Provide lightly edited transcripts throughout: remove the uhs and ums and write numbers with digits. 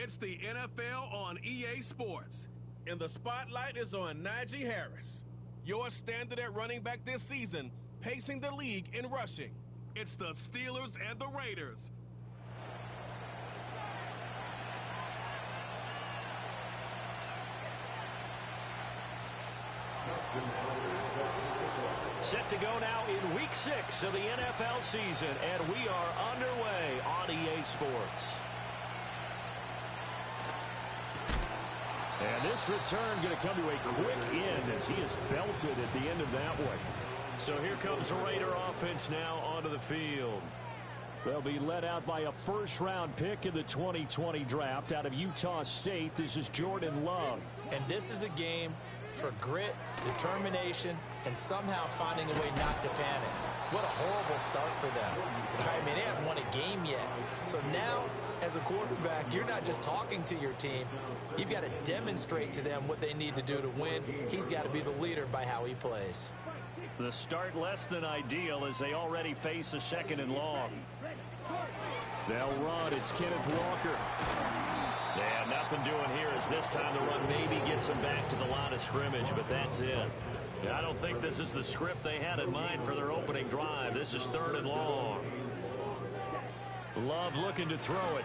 It's the NFL on EA Sports, and the spotlight is on Najee Harris, your standard at running back this season, pacing the league in rushing. It's the Steelers and the Raiders. Set to go now in Week 6 of the NFL season, and we are underway on EA Sports. And this return going to come to a quick end as he is belted at the end of that one. So here comes the Raider offense now onto the field. They'll be led out by a first-round pick in the 2020 draft out of Utah State. This is Jordan Love. And this is a game for grit, determination, and somehow finding a way not to panic. What a horrible start for them. I mean, they haven't won a game yet. So now, as a quarterback, you're not just talking to your team. You've got to demonstrate to them what they need to do to win. He's got to be the leader by how he plays. The start less than ideal as they already face a 2nd and long. They'll run. It's Kenneth Walker. Yeah, nothing doing here as this time the run maybe gets them back to the line of scrimmage, but that's it. I don't think this is the script they had in mind for their opening drive. This is 3rd and long. Love looking to throw it.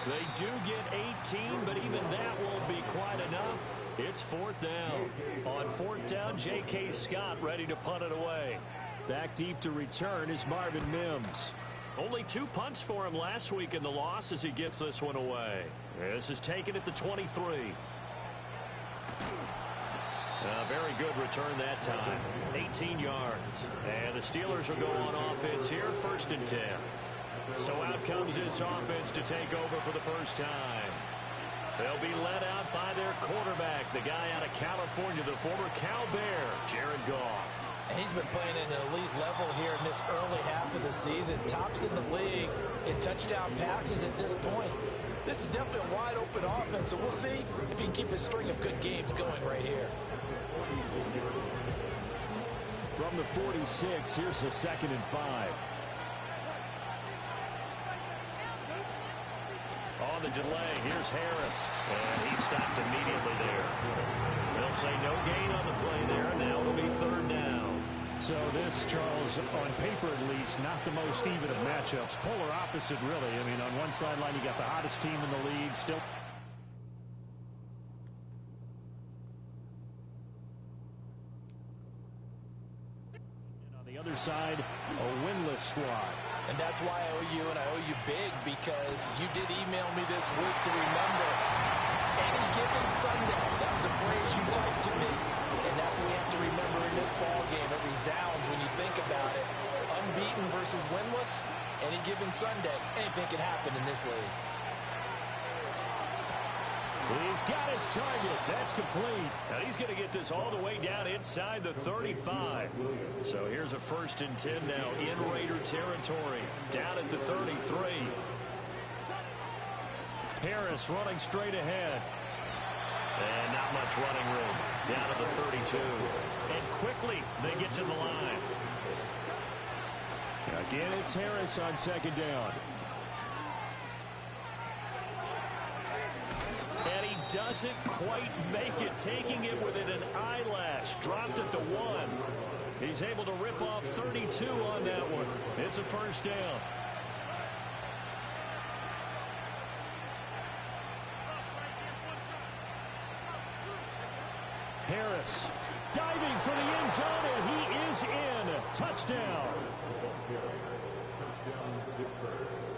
They do get 18, but even that won't be quite enough. It's 4th down. On 4th down, J.K. Scott ready to punt it away. Back deep to return is Marvin Mims. Only 2 punts for him last week in the loss as he gets this one away. This is taken at the 23. A very good return that time. 18 yards. And the Steelers will go on offense here, 1st and 10. So out comes this offense to take over for the first time. They'll be led out by their quarterback, the guy out of California, the former Cal Bear, Jared Goff. And he's been playing at an elite level here in this early half of the season. Tops in the league in touchdown passes at this point. This is definitely a wide-open offense, so we'll see if he can keep a string of good games going right here. From the 46, here's the 2nd and 5. On the delay, here's Harris. And he stopped immediately there. They'll say no gain on the play there. Now it'll be 3rd down. So this, Charles, on paper at least, not the most even of matchups. Polar opposite, really. I mean, on one sideline, you got the hottest team in the league. Still. And on the other side, a winless squad. And that's why I owe you, and I owe you big, because you did email me this week to remember any given Sunday. That was a phrase you typed to me, and that's what we have to remember in this ball game. It resounds when you think about it. Unbeaten versus winless, any given Sunday, anything can happen in this league. He's got his target. That's complete. Now he's going to get this all the way down inside the 35. So here's a 1st and 10 now in Raider territory. Down at the 33. Harris running straight ahead. And not much running room. Down to the 32. And quickly they get to the line. Again, it's Harris on 2nd down. And he doesn't quite make it, taking it within an eyelash. Dropped at the 1. He's able to rip off 32 on that one. It's a 1st down. Harris diving for the end zone, and he is in. Touchdown.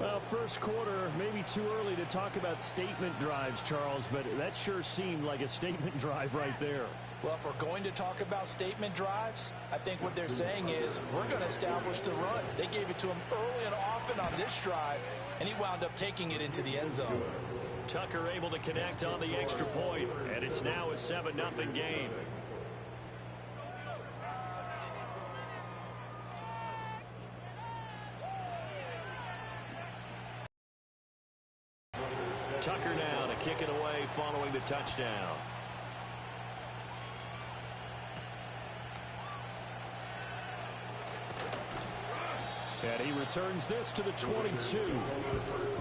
Well, first quarter, maybe too early to talk about statement drives, Charles, but that sure seemed like a statement drive right there. Well, if we're going to talk about statement drives, I think what they're saying is we're going to establish the run. They gave it to him early and often on this drive, and he wound up taking it into the end zone. Tucker able to connect on the extra point, and it's now a 7-0 game. Tucker now to kick it away following the touchdown. And he returns this to the 22.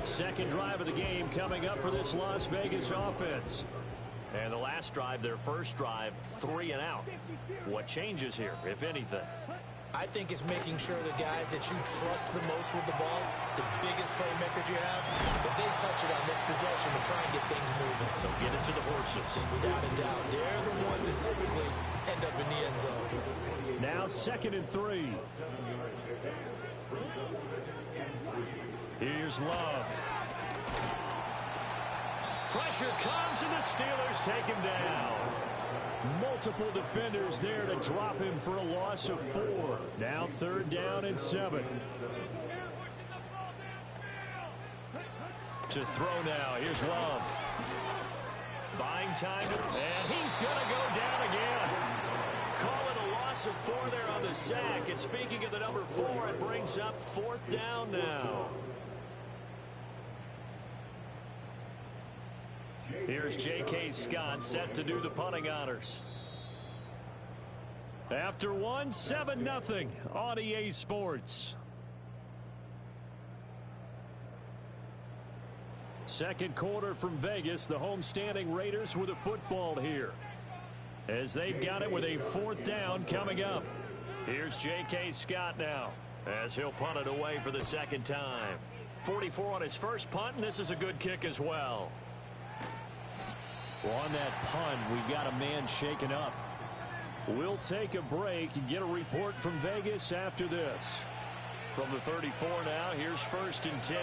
Second drive of the game coming up for this Las Vegas offense. And the last drive, their first drive, 3 and out. What changes here, if anything? I think it's making sure the guys that you trust the most with the ball, the biggest playmakers you have, that they touch it on this possession to try and get things moving. So get it to the horses. Without a doubt, they're the ones that typically end up in the end zone. Now 2nd and 3. Here's Love. Pressure comes, and the Steelers take him down. Multiple defenders there to drop him for a loss of 4. Now 3rd down and 7. To throw now. Here's Love. Buying time, and he's going to go down again. Call it a loss of 4 there on the sack. And speaking of the number 4, it brings up 4th down now. Here's J.K. Scott set to do the punting honors. After 1, 7-0 on EA Sports. Second quarter from Vegas. The homestanding Raiders with a football here, as they've got it with a 4th down coming up. Here's J.K. Scott now, as he'll punt it away for the 2nd time. 44 on his first punt, and this is a good kick as well. On that punt, we've got a man shaken up. We'll take a break and get a report from Vegas after this. From the 34 now, here's 1st and 10.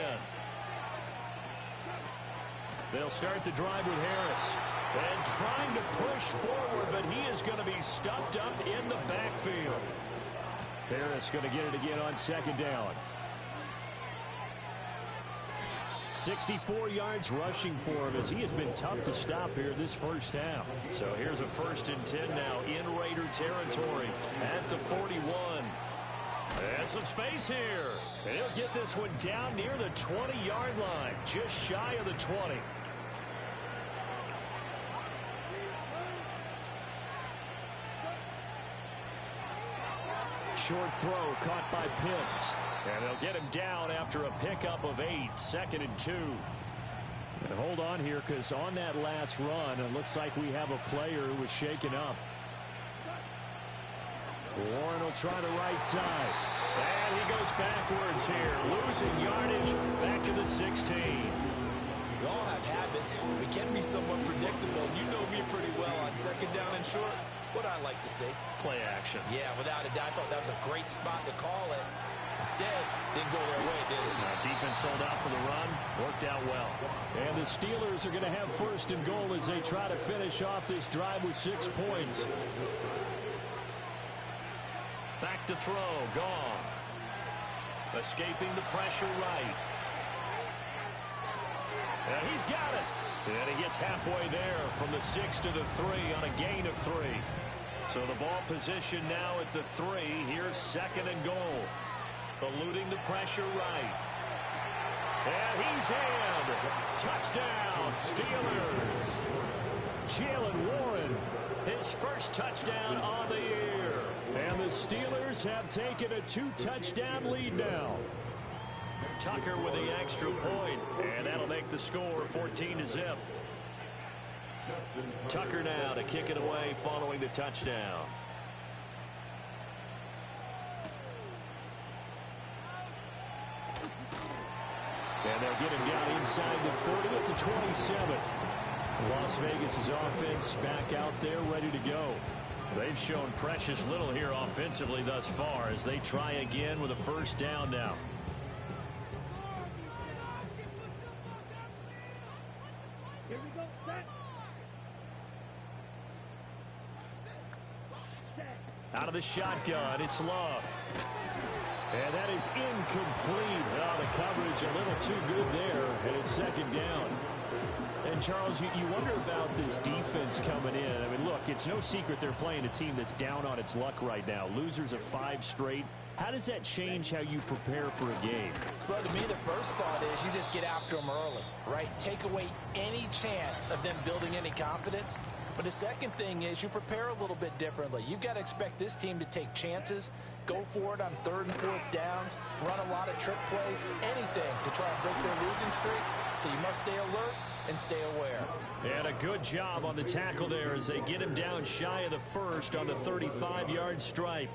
They'll start the drive with Harris. And trying to push forward, but he is going to be stuffed up in the backfield. Harris going to get it again on 2nd down. 64 yards rushing for him, as he has been tough to stop here this first half. So here's a 1st and 10 now in Raider territory at the 41. And some space here. And he'll get this one down near the 20-yard line, just shy of the 20. Short throw caught by Pitts. And they'll get him down after a pickup of 8, 2nd and 2. And hold on here, because on that last run, it looks like we have a player who was shaken up. Warren will try the right side. And he goes backwards here, losing yardage back to the 16. We all have habits. We can be somewhat predictable. You know me pretty well on 2nd down and short. What I like to say. Play action. Yeah, without a doubt. I thought that was a great spot to call it. Instead, didn't go their way, did it? Defense sold out for the run. Worked out well. And the Steelers are going to have 1st and goal as they try to finish off this drive with 6 points. Back to throw. Goff. Escaping the pressure right. And he's got it. And he gets halfway there from the 6 to the 3 on a gain of 3. So the ball position now at the 3. Here's 2nd and goal. Eluding the pressure right. And he's in. Touchdown, Steelers. Jalen Warren, his first touchdown on the year. And the Steelers have taken a 2-touchdown lead now. Tucker with the extra point, and that'll make the score 14-0. Tucker now to kick it away following the touchdown. And they'll get him down inside the 30 at the 27. Las Vegas' offense back out there ready to go. They've shown precious little here offensively thus far as they try again with a 1st down now. Out of the shotgun, it's Love. And that is incomplete. Oh, the coverage a little too good there, and it's 2nd down. And, Charles, you wonder about this defense coming in. I mean, look, it's no secret they're playing a team that's down on its luck right now. Losers of 5 straight. How does that change how you prepare for a game? Well, to me, the first thought is you just get after them early, right? Take away any chance of them building any confidence. But the second thing is you prepare a little bit differently. You've got to expect this team to take chances, go for it on 3rd and 4th downs, run a lot of trick plays, anything to try and break their losing streak. So you must stay alert and stay aware. And a good job on the tackle there as they get him down shy of the first on the 35-yard stripe.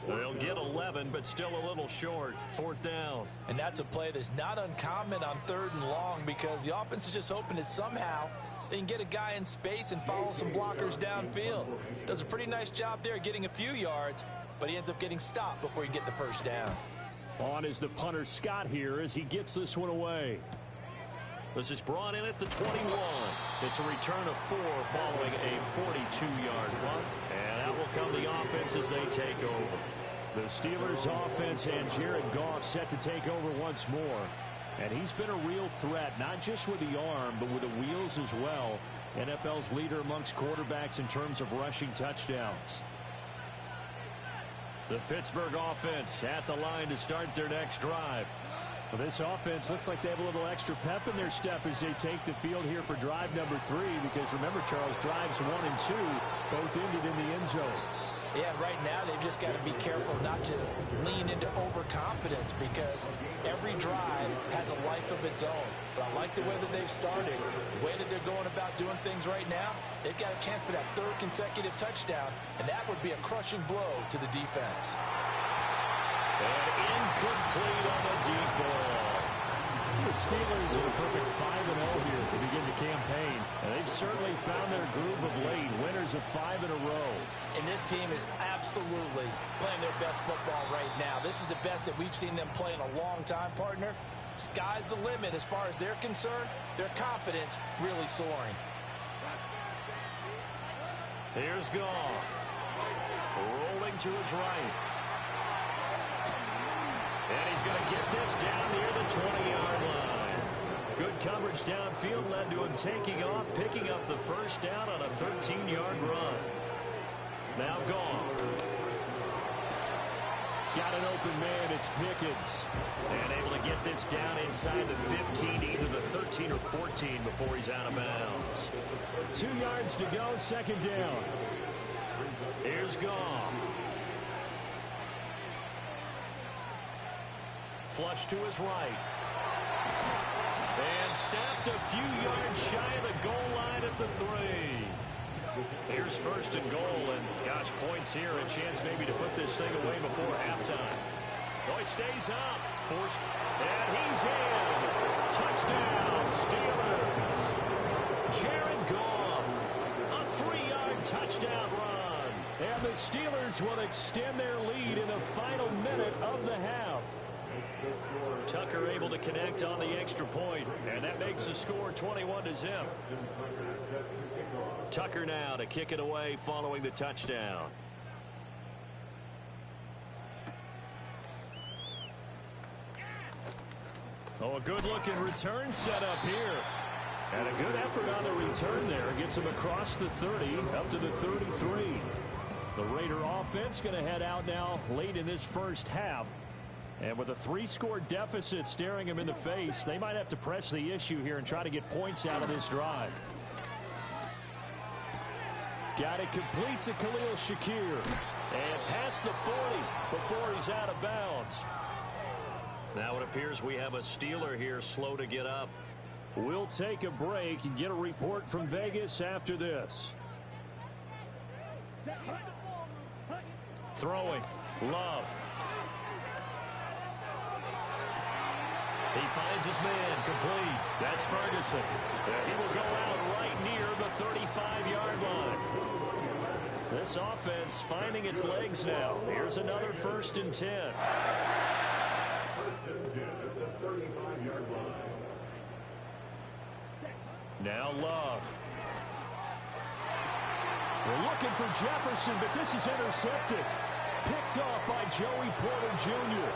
They'll get 11, but still a little short. 4th down. And that's a play that's not uncommon on 3rd and long because the offense is just hoping that somehow they can get a guy in space and follow some blockers downfield. Does a pretty nice job there getting a few yards, but he ends up getting stopped before he can get the first down. On is the punter Scott here as he gets this one away. This is brought in at the 21. It's a return of 4 following a 42-yard punt. And out will come the offense as they take over. The Steelers offense and Jared Goff set to take over once more. And he's been a real threat, not just with the arm, but with the wheels as well. NFL's leader amongst quarterbacks in terms of rushing touchdowns. The Pittsburgh offense at the line to start their next drive. Well, this offense looks like they have a little extra pep in their step as they take the field here for drive number 3. Because remember, Charles, drives 1 and 2 both ended in the end zone. Yeah, right now they've just got to be careful not to lean into overconfidence because every drive has a life of its own. But I like the way that they've started, the way that they're going about doing things right now. They've got a chance for that 3rd consecutive touchdown, and that would be a crushing blow to the defense. And incomplete on the deep ball. The Steelers are the perfect 5-0 here to begin the campaign. And they've certainly found their groove of late, winners of 5 in a row. And this team is absolutely playing their best football right now. This is the best that we've seen them play in a long time, partner. Sky's the limit as far as they're concerned. Their confidence really soaring. Here's Goff. Rolling to his right. And he's going to get this down near the 20-yard line. Good coverage downfield led to him taking off, picking up the first down on a 13-yard run. Now Goff. Got an open man, it's Pickens. And able to get this down inside the 15, either the 13 or 14 before he's out of bounds. 2 yards to go, 2nd down. Here's Goff. Flush to his right. And snapped a few yards shy of the goal line at the 3. Here's 1st and goal, and gosh, points here, a chance maybe to put this thing away before halftime. Oh, he stays up. Forced, and he's in. Touchdown, Steelers. Jared Goff, a 3-yard touchdown run. And the Steelers will extend their lead in the final minute of the half. Tucker able to connect on the extra point, and that makes the score 21-0. Tucker now to kick it away following the touchdown. Oh, a good-looking return set up here. And a good effort on the return there. Gets him across the 30, up to the 33. The Raider offense going to head out now late in this first half. And with a 3-score deficit staring him in the face, they might have to press the issue here and try to get points out of this drive. Got it complete to Khalil Shakir. And past the 40 before he's out of bounds. Now it appears we have a Steeler here slow to get up. We'll take a break and get a report from Vegas after this. Throwing. Love. He finds his man complete. That's Ferguson. He will go out right near the 35-yard line. This offense finding its legs now. Here's another 1st and 10. Now Love. We're looking for Jefferson, but this is intercepted. Picked off by Joey Porter Jr.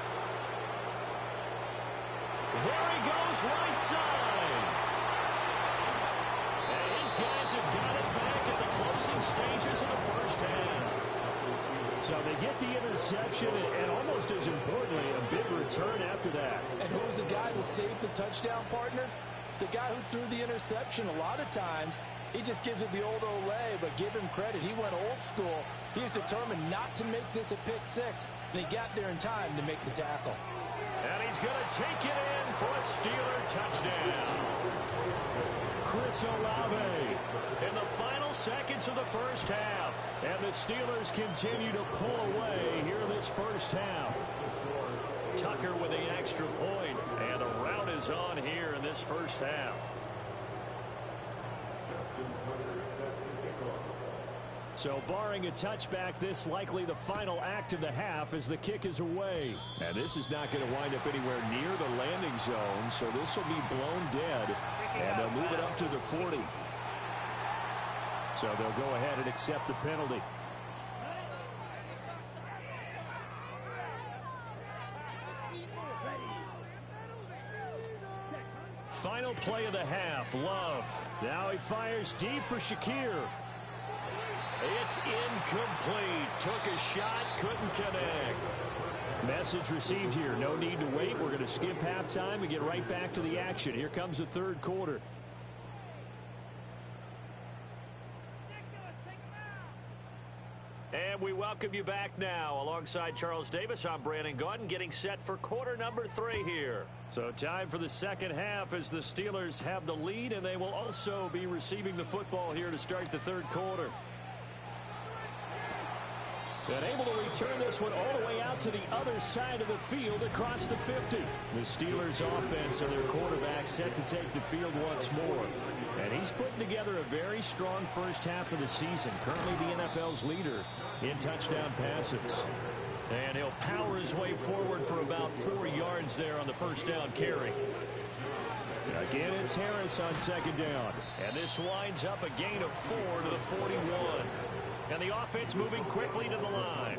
There he goes, right side. And his guys have got it back at the closing stages of the first half. So they get the interception, and almost as importantly, a big return after that. And who was the guy that saved the touchdown, partner? The guy who threw the interception. A lot of times, he just gives it the old Olay, but give him credit. He went old school. He was determined not to make this a pick six, and he got there in time to make the tackle. And he's going to take it in for a Steeler touchdown. Chris Olave In the final seconds of the first half. and the Steelers continue to pull away here in this first half. Tucker with the extra point, and a rout is on here in this first half. So barring a touchback, this likely the final act of the half as the kick is away. And this is not going to wind up anywhere near the landing zone, so this will be blown dead, and they'll move it up to the 40. So they'll go ahead and accept the penalty. Final play of the half, Love. Now he fires deep for Shakir. It's incomplete. Took a shot, couldn't connect. Message received here. No need to wait. We're going to skip halftime and get right back to the action. Here comes the third quarter. And we welcome you back now. Alongside Charles Davis, I'm Brandon Gaudin, getting set for quarter number 3 here. So time for the second half as the Steelers have the lead, and they will also be receiving the football here to start the third quarter. And able to return this one all the way out to the other side of the field across the 50. The Steelers offense and their quarterback set to take the field once more. And he's putting together a very strong first half of the season. Currently the NFL's leader in touchdown passes. And he'll power his way forward for about 4 yards there on the first down carry. Again, it's Harris on second down. And this winds up a gain of 4 to the 41. And the offense moving quickly to the line.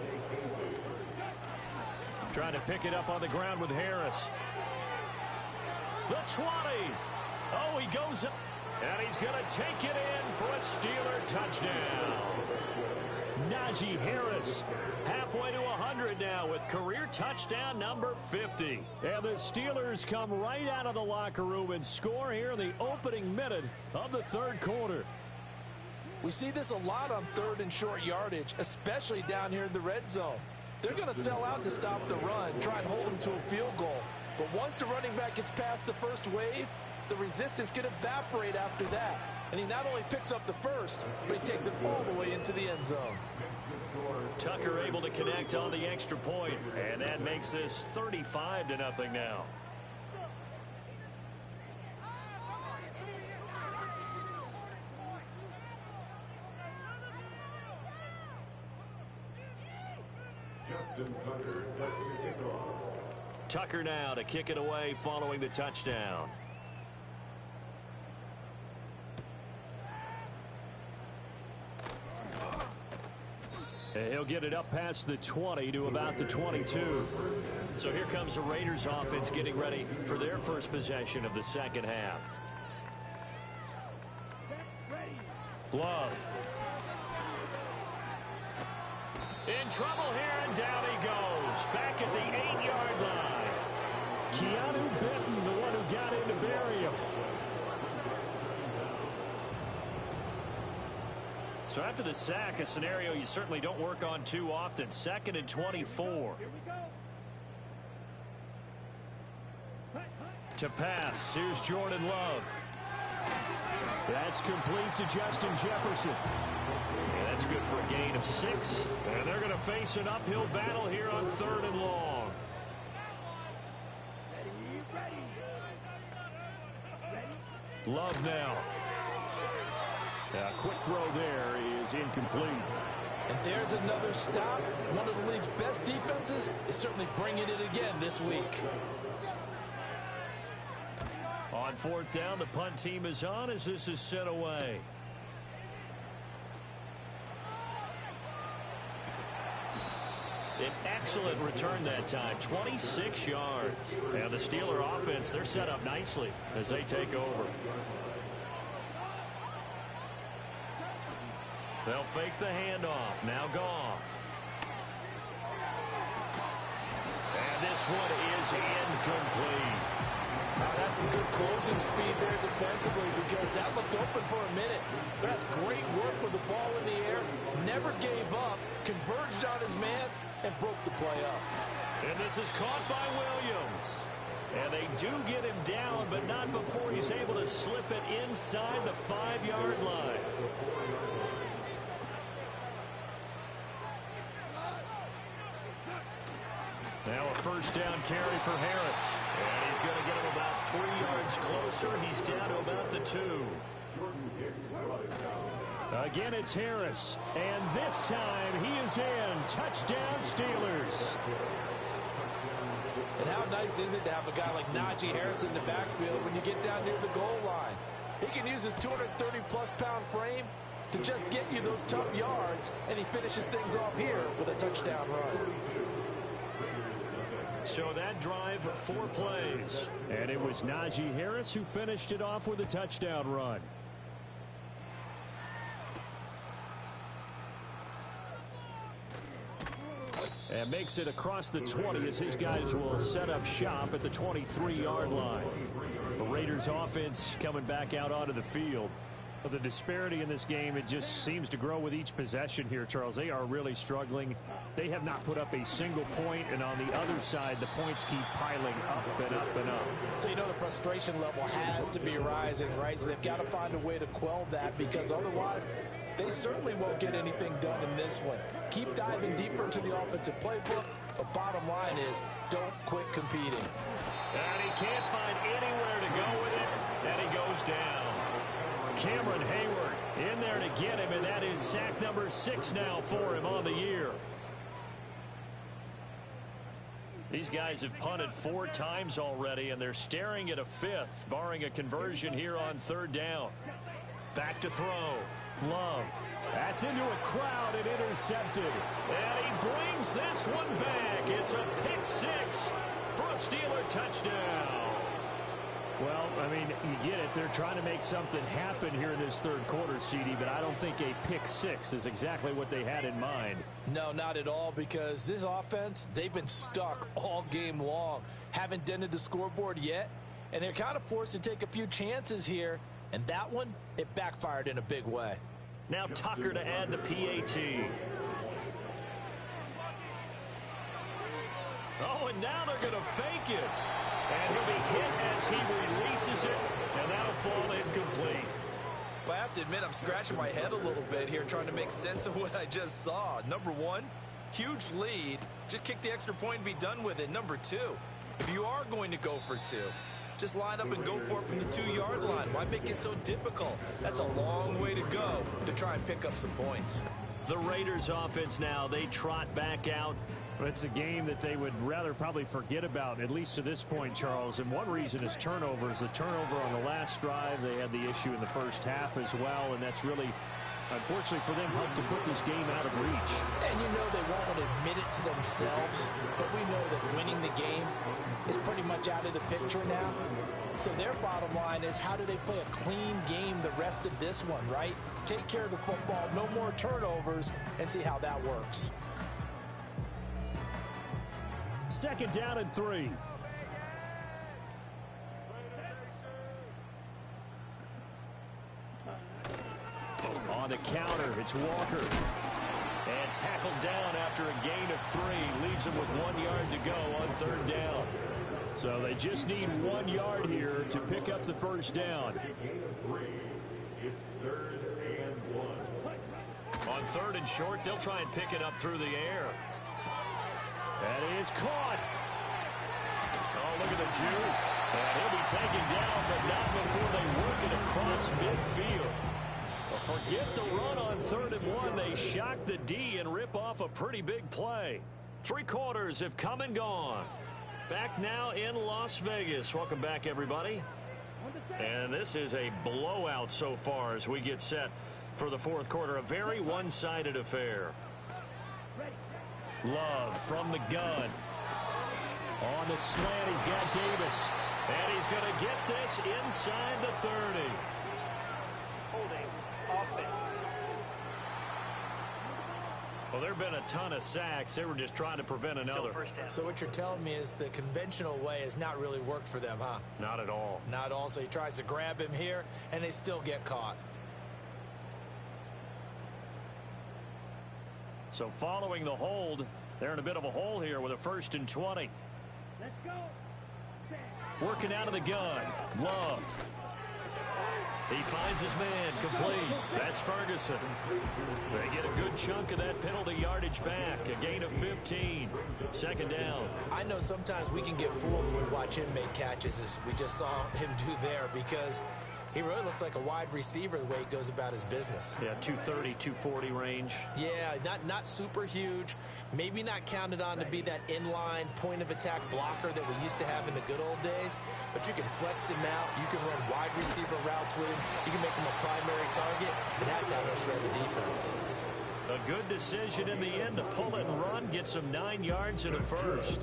Trying to pick it up on the ground with Harris. The 20. Oh, he goes up. And he's going to take it in for a Steeler touchdown. Najee Harris. Halfway to 100 now with career touchdown number 50. And the Steelers come right out of the locker room and score here in the opening minute of the third quarter. We see this a lot on third and short yardage, especially down here in the red zone. They're going to sell out to stop the run, try and hold them to a field goal. But once the running back gets past the first wave, the resistance can evaporate after that. And he not only picks up the first, but he takes it all the way into the end zone. Tucker able to connect on the extra point, and that makes this 35-0 now. Tucker now to kick it away following the touchdown. And he'll get it up past the 20 to about the 22. So here comes the Raiders offense getting ready for their first possession of the second half. Love. In trouble here, and down he goes. Back at the 8-yard line. Keanu Benton, the one who got in to bury him. So after the sack, a scenario you certainly don't work on too often. 2nd and 24. To pass, here's Jordan Love. That's complete to Justin Jefferson. And that's good for a gain of 6. And they're going to face an uphill battle here on 3rd and long. Love now. A quick throw there is incomplete. And there's another stop. One of the league's best defenses is certainly bringing it again this week. On 4th down, the punt team is on as this is sent away. An excellent return that time, 26 yards. And the Steeler offense, they're set up nicely as they take over. They'll fake the handoff. Now Goff. this one is incomplete. That's some good closing speed there defensively because that looked open for a minute. That's great work with the ball in the air. Never gave up, converged on his man, and broke the play up. And this is caught by Williams. And they do get him down, but not before he's able to slip it inside the 5-yard line. Now a first down carry for Harris. And he's going to get him about 3 yards closer. He's down to about the 2. Again, it's Harris. And this time he is in. Touchdown, Steelers. And how nice is it to have a guy like Najee Harris in the backfield when you get down near the goal line? He can use his 230-plus pound frame to just get you those tough yards, and he finishes things off here with a touchdown run. So that drive, 4 plays. And it was Najee Harris who finished it off with a touchdown run. And makes it across the 20 as his guys will set up shop at the 23-yard line. The Raiders offense coming back out onto the field. But the disparity in this game, it just seems to grow with each possession here, Charles. They are really struggling. They have not put up a single point, and on the other side, the points keep piling up and up and up. So you know the frustration level has to be rising, right? So they've got to find a way to quell that because otherwise they certainly won't get anything done in this one. Keep diving deeper into the offensive playbook. The bottom line is don't quit competing. And he can't find anywhere to go with it, and he goes down. Cameron Hayward in there to get him, and that is sack number 6 now for him on the year. These guys have punted 4 times already, and they're staring at a 5th, barring a conversion here on 3rd down. Back to throw. Love. That's into a crowd and intercepted. And he brings this one back. It's a pick 6 for a Steeler touchdown. Well, I mean, you get it. They're trying to make something happen here in this 3rd quarter, CD, but I don't think a pick 6 is exactly what they had in mind. No, not at all, because this offense, they've been stuck all game long. Haven't dented the scoreboard yet, and they're kind of forced to take a few chances here, and that one, it backfired in a big way. Now Tucker to add the PAT. Oh, and now they're going to fake it. And he'll be hit as he releases it, and that'll fall incomplete. Well, I have to admit, I'm scratching my head a little bit here trying to make sense of what I just saw. Number 1, huge lead. Just kick the extra point and be done with it. Number 2, if you are going to go for 2, just line up and go for it from the 2-yard line. Why make it so difficult? That's a long way to go to try and pick up some points. The Raiders offense now, they trot back out. It's a game that they would rather probably forget about, at least to this point, Charles. And one reason is turnovers. The turnover on the last drive, they had the issue in the first half as well, and that's really, unfortunately for them, helped to put this game out of reach. And you know they won't admit it to themselves, but we know that winning the game is pretty much out of the picture now. So their bottom line is, how do they play a clean game the rest of this one, right? Take care of the football, no more turnovers, and see how that works. 2nd down and 3. On the counter, it's Walker. And tackled down after a gain of 3. Leaves him with 1 yard to go on 3rd down. So they just need 1 yard here to pick up the first down. It's 3rd and 1. On 3rd and short, they'll try and pick it up through the air. That is caught. Oh, look at the juke. And he'll be taken down, but not before they work it across midfield. Well, forget the run on 3rd and 1. They shock the D and rip off a pretty big play. 3 quarters have come and gone. Back now in Las Vegas. Welcome back, everybody. And this is a blowout so far as we get set for the 4th quarter. A very one-sided affair. Love from the gun. On the slant, he's got Davis. And he's going to get this inside the 30. Holding offense. Well, there have been a ton of sacks. They were just trying to prevent another. So what you're telling me is the conventional way has not really worked for them, huh? Not at all. Not at all. So he tries to grab him here, and they still get caught. So following the hold, they're in a bit of a hole here with a 1st and 20. Let's go. Working out of the gun. Love. He finds his man, complete. That's Ferguson. They get a good chunk of that penalty yardage back. A gain of 15. 2nd down. I know sometimes we can get fooled when we watch him make catches, as we just saw him do there, because he really looks like a wide receiver the way he goes about his business. Yeah, 230, 240 range. Yeah, not super huge. Maybe not counted on to be that inline point-of-attack blocker that we used to have in the good old days. But you can flex him out. You can run wide receiver routes with him. You can make him a primary target, and that's how he'll shred the defense. A good decision in the end to pull it and run, get some 9 yards in a 1st.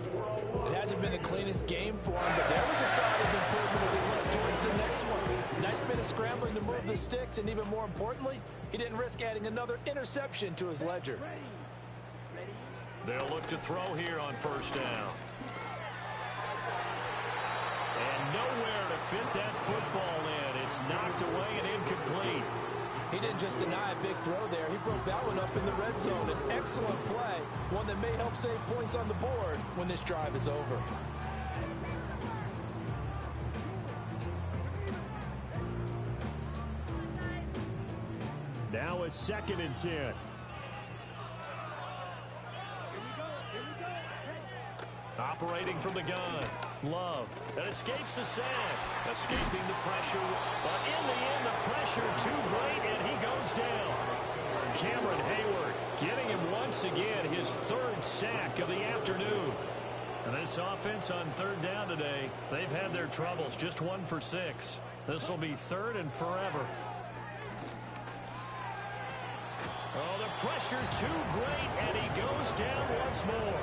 It hasn't been the cleanest game for him, but there was a sign of improvement as he looks towards the next one. Nice bit of scrambling to move the sticks, and even more importantly, he didn't risk adding another interception to his ledger. They'll look to throw here on 1st down. And nowhere to fit that football in. It's knocked away and incomplete. He didn't just deny a big throw there. He broke that one up in the red zone. An excellent play, one that may help save points on the board when this drive is over. Now a 2nd and 10. Operating from the gun. Love. That escapes the sack. Escaping the pressure. But in the end, the pressure too great, and he goes down. Cameron Hayward getting him once again, his 3rd sack of the afternoon. And this offense on 3rd down today, they've had their troubles. Just 1 for 6. This will be 3rd and forever. Oh, the pressure too great, and he goes down once more.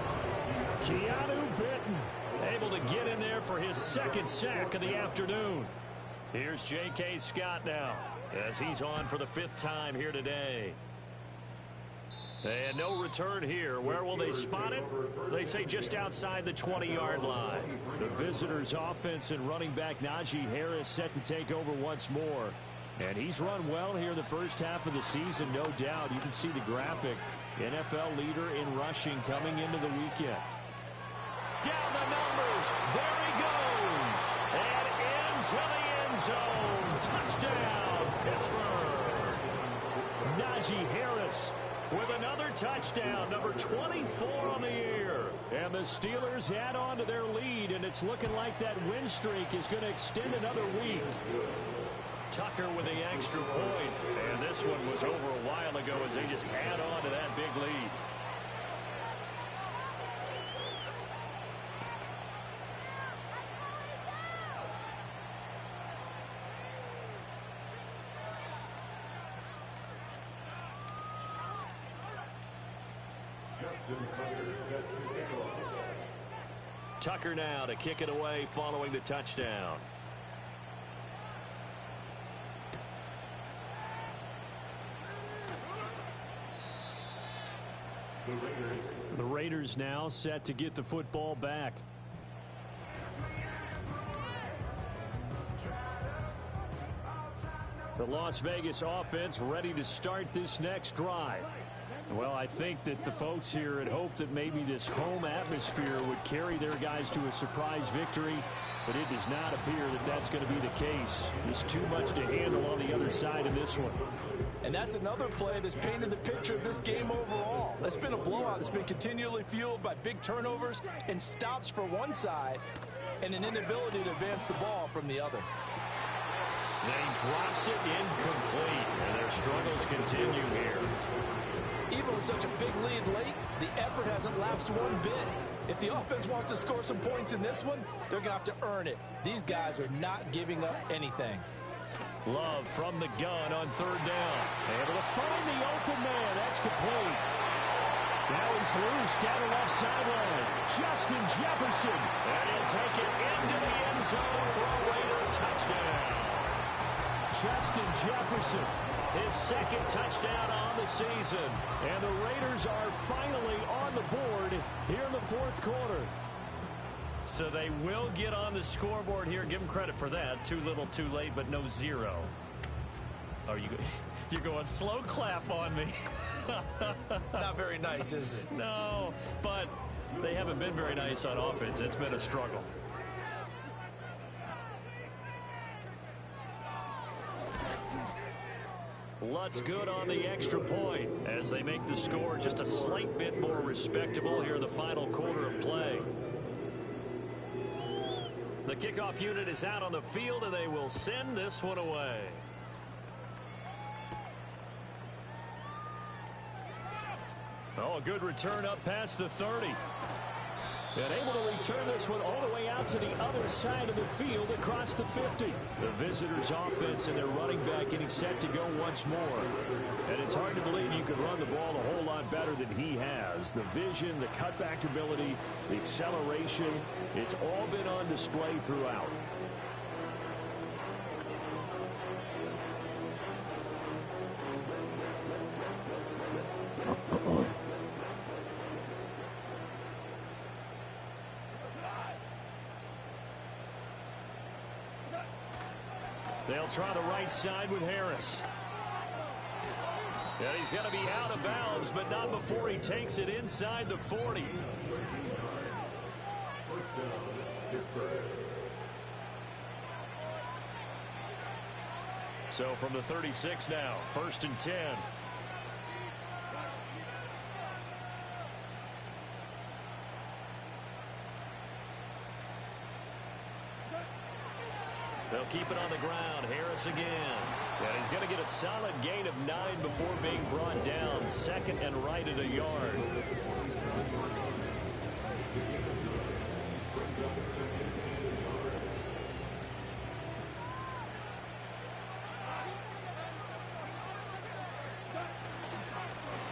Keanu Benton able to get in there for his 2nd sack of the afternoon. Here's J.K. Scott now as he's on for the 5th time here today. And no return here. Where will they spot it? They say just outside the 20-yard line. The visitors' offense and running back Najee Harris set to take over once more. And he's run well here the first half of the season, no doubt. You can see the graphic. NFL leader in rushing coming into the weekend. Down the numbers. There he goes. And into the end zone. Touchdown, Pittsburgh. Najee Harris with another touchdown, number 24 on the year. And the Steelers add on to their lead, and it's looking like that win streak is going to extend another week. Tucker with the extra point. And this one was over a while ago as they just add on to that big lead. Tucker now to kick it away following the touchdown. The Raiders now set to get the football back. The Las Vegas offense ready to start this next drive. Well, I think that the folks here had hoped that maybe this home atmosphere would carry their guys to a surprise victory, but it does not appear that that's going to be the case. There's too much to handle on the other side of this one. And that's another play that's painted the picture of this game overall. It's been a blowout. It's been continually fueled by big turnovers and stops for one side and an inability to advance the ball from the other. They drops it incomplete, and their struggles continue here. Even with such a big lead late, the effort hasn't lapsed one bit. If the offense wants to score some points in this one, they're going to have to earn it. These guys are not giving up anything. Love from the gun on 3rd down. Able to find the open man. That's complete. Now he's loose down the left sideline. Justin Jefferson. And he'll take it into the end zone for a Raider touchdown. Justin Jefferson his second touchdown on the season. And the Raiders are finally on the board here in the fourth quarter. So they will get on the scoreboard here. Give them credit for that. Too little, too late, but no zero. Oh, you're going slow clap on me. Not very nice, is it? No, but they haven't been very nice on offense. It's been a struggle. Lutt's good on the extra point as they make the score just a slight bit more respectable here in the final quarter of play. The kickoff unit is out on the field, and they will send this one away. Oh, a good return up past the 30. And able to return this one all the way out to the other side of the field across the 50. The visitors' offense and their running back getting set to go once more. And it's hard to believe you could run the ball a whole lot better than he has. The vision, the cutback ability, the acceleration, it's all been on display throughout. They'll try the right side with Harris. And he's going to be out of bounds, but not before he takes it inside the 40. So from the 36 now, 1st and 10. They'll keep it on the ground. Harris again. And he's going to get a solid gain of 9 before being brought down. 2nd and right at a yard.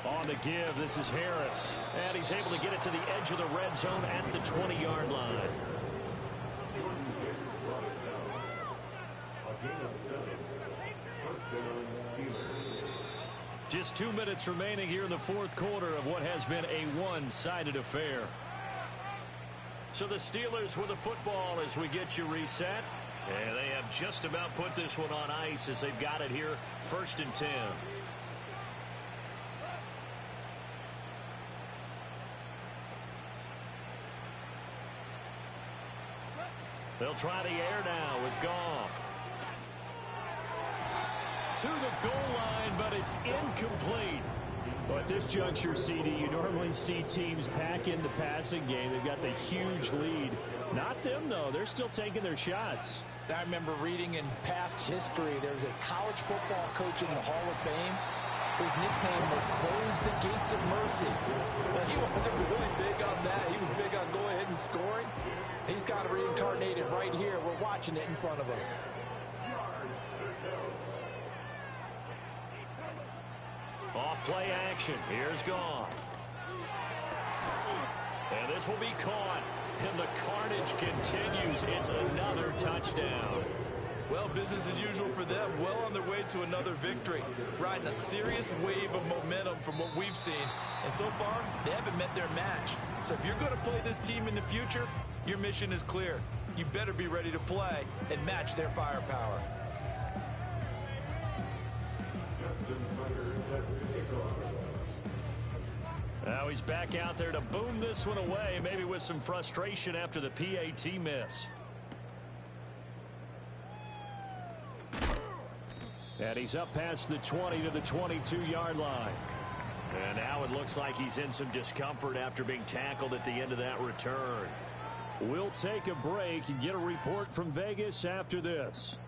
On the give, this is Harris. And he's able to get it to the edge of the red zone at the 20-yard line. Just 2 minutes remaining here in the fourth quarter of what has been a one-sided affair. So the Steelers with the football as we get you reset. And they have just about put this one on ice as they've got it here, 1st and 10. They'll try the air now with Goff. To the goal line, but it's incomplete. Well, at this juncture, CD, you normally see teams pack in the passing game. They've got the huge lead. Not them, though. They're still taking their shots. I remember reading in past history, there was a college football coach in the Hall of Fame whose nickname was Close the Gates of Mercy. Well, he wasn't really big on that. He was big on go ahead and scoring. He's got it reincarnated right here. We're watching it in front of us. Off play action. Here's Goff. And this will be caught. And the carnage continues. It's another touchdown. Well, business as usual for them. Well on their way to another victory. Riding a serious wave of momentum from what we've seen. And so far, they haven't met their match. So if you're going to play this team in the future, your mission is clear. You better be ready to play and match their firepower. Now he's back out there to boom this one away, maybe with some frustration after the PAT miss. And he's up past the 20 to the 22-yard line. And now it looks like he's in some discomfort after being tackled at the end of that return. We'll take a break and get a report from Vegas after this.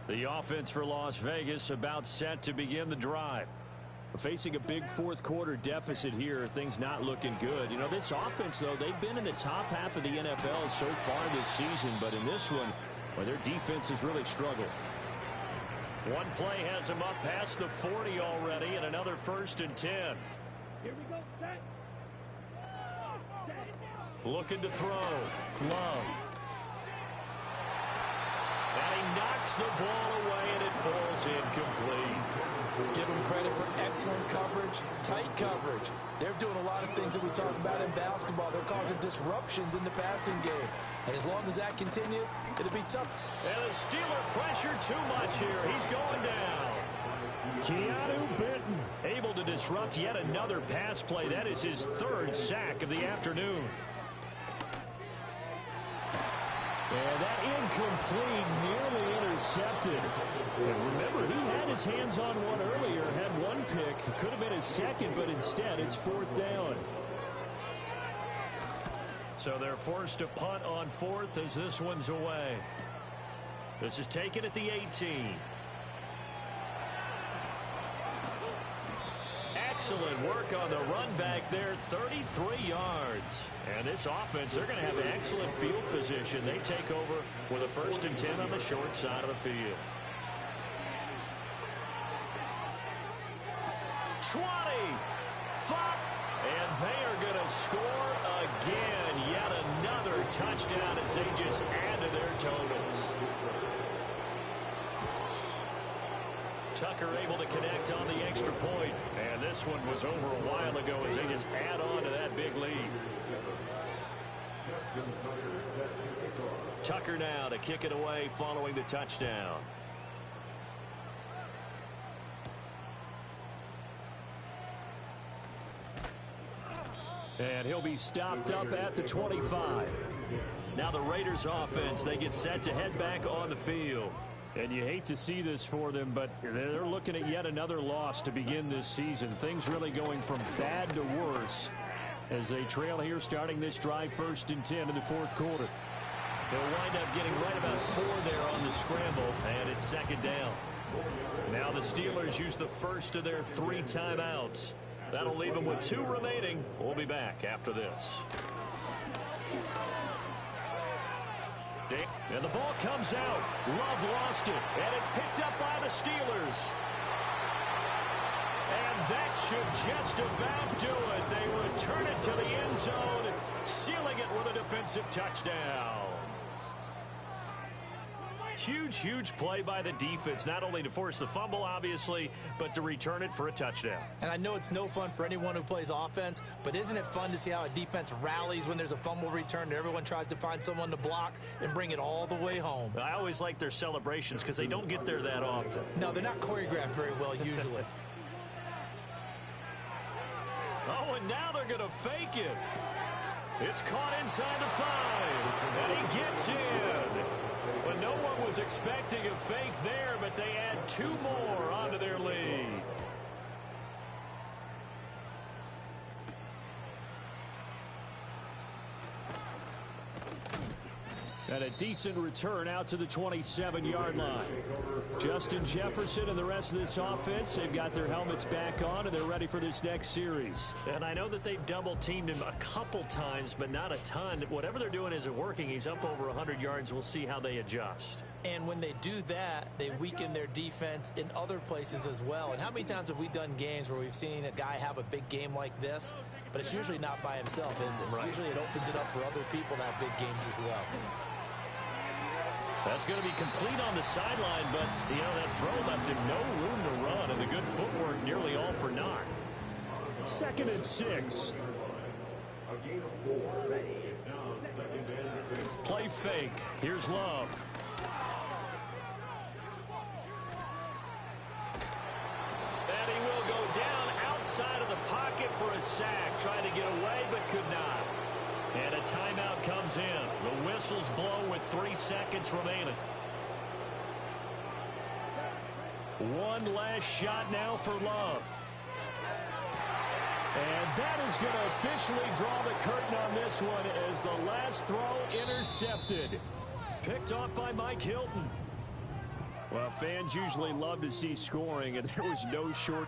The offense for Las Vegas about set to begin the drive. Facing a big fourth quarter deficit here, things not looking good. You know, this offense, though, they've been in the top half of the NFL so far this season, but in this one, well, their defense has really struggled. One play has him up past the 40 already, and another 1st and 10. Looking to throw. Love. And he knocks the ball away, and it falls incomplete. Give them credit for excellent coverage, tight coverage. They're doing a lot of things that we talk about in basketball. They're causing disruptions in the passing game. And as long as that continues, it'll be tough. And the Steeler pressure too much here. He's going down. Keanu Benton able to disrupt yet another pass play. That is his third sack of the afternoon. And that incomplete, nearly intercepted. And remember, he had his hands on one earlier, had one pick. It could have been his second, but instead it's fourth down. So they're forced to punt on fourth as this one's away. This is taken at the 18. Excellent work on the run back there, 33 yards. And this offense, they're going to have an excellent field position. They take over with a 1st and 10 on the short side of the field. 20, 5, and they are going to score again. Yet another touchdown as they just add to their totals. Tucker able to connect on the extra point. And this one was over a while ago as they just add on to that big lead. Tucker now to kick it away following the touchdown. And he'll be stopped up at the 25. Now the Raiders offense, they get set to head back on the field. And you hate to see this for them, but they're looking at yet another loss to begin this season. Things really going from bad to worse as they trail here starting this drive 1st and 10 in the fourth quarter. They'll wind up getting right about 4 there on the scramble, and it's 2nd down. Now the Steelers use the first of their 3 timeouts. That'll leave them with 2 remaining. We'll be back after this. And the ball comes out. Love lost it, and it's picked up by the Steelers. And that should just about do it. They return it to the end zone, sealing it with a defensive touchdown. Huge, huge play by the defense, not only to force the fumble, obviously, but to return it for a touchdown. And I know it's no fun for anyone who plays offense, but isn't it fun to see how a defense rallies when there's a fumble return and everyone tries to find someone to block and bring it all the way home? I always like their celebrations because they don't get there that often. No, they're not choreographed very well usually. Oh, and now they're going to fake it. It's caught inside the 5, and he gets in. But no one was expecting a fake there, but they add 2 more onto their lead. And a decent return out to the 27-yard line. Justin Jefferson and the rest of this offense, they've got their helmets back on, and they're ready for this next series. And I know that they've double-teamed him a couple times, but not a ton. Whatever they're doing isn't working. He's up over 100 yards. We'll see how they adjust. And when they do that, they weaken their defense in other places as well. And how many times have we done games where we've seen a guy have a big game like this, but it's usually not by himself, is it? Right. Usually it opens it up for other people to have big games as well. That's going to be complete on the sideline, but, you know, that throw left him no room to run, and the good footwork nearly all for naught. 2nd and 6. Play fake. Here's Love. And he will go down outside of the pocket for a sack. Trying to get away, but could not. And a timeout comes in. The whistles blow with 3 seconds remaining. One last shot now for Love. And that is going to officially draw the curtain on this one as the last throw intercepted. Picked off by Mike Hilton. Well, fans usually love to see scoring, and there was no short.